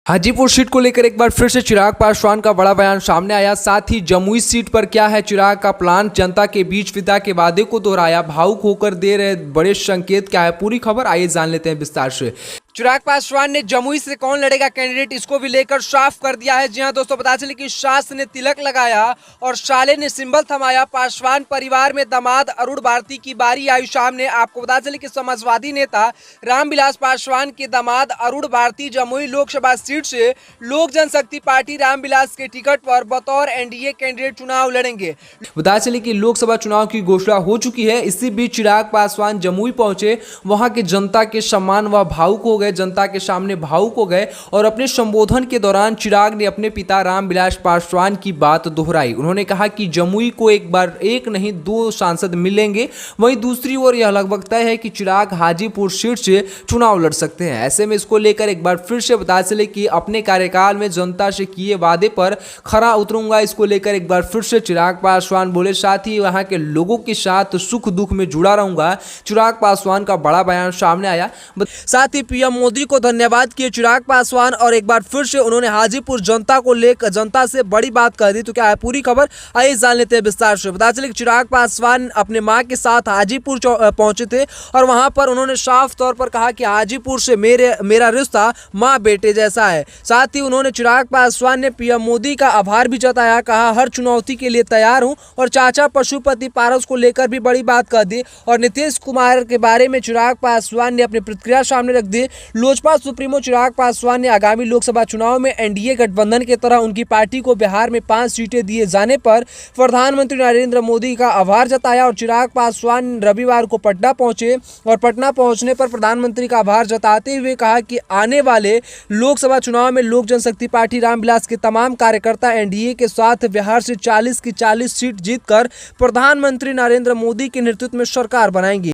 Hajipur seat को लेकर एक बार फिर से चिराग पासवान का बड़ा बयान सामने आया। साथ ही जमुई सीट पर क्या है चिराग का प्लान, जनता के बीच पिता के वादे को दोहराया, भावुक होकर दे रहे बड़े संकेत क्या है, पूरी खबर आइए जान लेते हैं विस्तार से। चिराग पासवान ने जमुई से कौन लड़ेगा कैंडिडेट इसको भी लेकर साफ कर दिया है। जी हां दोस्तों, पता चले कि सास ने तिलक लगाया और साले ने सिंबल थमाया। पासवान परिवार में दामाद अरुण भारती की बारी आई सामने। आपको बता चले कि समाजवादी नेता रामविलास पासवान के दामाद अरुण भारती जमुई लोकसभा सीट से लोक जनशक्ति पार्टी रामविलास के टिकट पर बतौर एनडीए कैंडिडेट चुनाव लड़ेंगे। बता चले कि लोकसभा चुनाव की घोषणा हो चुकी है। इसी बीच चिराग पासवान जमुई पहुंचे, वहां के जनता के सम्मान व भावुक हो गए, जनता के सामने भावुक हो गए और अपने संबोधन के दौरान चिराग ने अपने पिता रामविलास पासवान की बात दोहराई। उन्होंने कहा कि जमुई को एक बार एक नहीं दो सांसद मिलेंगे। वहीं दूसरी ओर यह लगभग तय है कि चिराग हाजीपुर सीट से चुनाव लड़ सकते हैं। ऐसे में इसको लेकर एक बार फिर से बता चले कि अपने कार्यकाल में जनता से किए वादे पर खरा उतरूंगा। इसको लेकर एक बार फिर से चिराग पासवान बोले, साथ ही वहां के लोगों के साथ सुख दुख में जुड़ा रहूंगा। चिराग पासवान का बड़ा बयान सामने आया। साथ ही पीएम मोदी को धन्यवाद किए चिराग पासवान और एक बार फिर से उन्होंने हाजीपुर जनता को लेकर जनता से बड़ी बात कह दी। तो क्या है पूरी खबर, आइए जान लेते हैं विस्तार से। बता चले कि चिराग पासवान अपने मां के साथ हाजीपुर पहुंचे थे और वहां पर उन्होंने साफ तौर पर कहा कि हाजीपुर से मेरा रिश्ता मां बेटे जैसा है। साथ ही उन्होंने चिराग पासवान ने पीएम मोदी का आभार भी जताया, कहा हर चुनौती के लिए तैयार हूं और चाचा पशुपति पारस को लेकर भी बड़ी बात कह दी। और नीतीश कुमार के बारे में चिराग पासवान ने अपनी प्रतिक्रिया सामने रख दी। लोजपा सुप्रीमो चिराग पासवान ने आगामी लोकसभा चुनाव में एनडीए गठबंधन की तरह उनकी पार्टी को बिहार में 5 सीटें दिए जाने पर प्रधानमंत्री नरेंद्र मोदी का आभार जताया। और चिराग पासवान रविवार को पटना पहुंचे और पटना पहुंचने पर प्रधानमंत्री का आभार जताते हुए कहा कि आने वाले लोकसभा चुनाव में लोक जनशक्ति पार्टी रामविलास के तमाम कार्यकर्ता एनडीए के साथ बिहार से 40 की 40 सीट जीतकर प्रधानमंत्री नरेंद्र मोदी के नेतृत्व में सरकार बनाएंगे।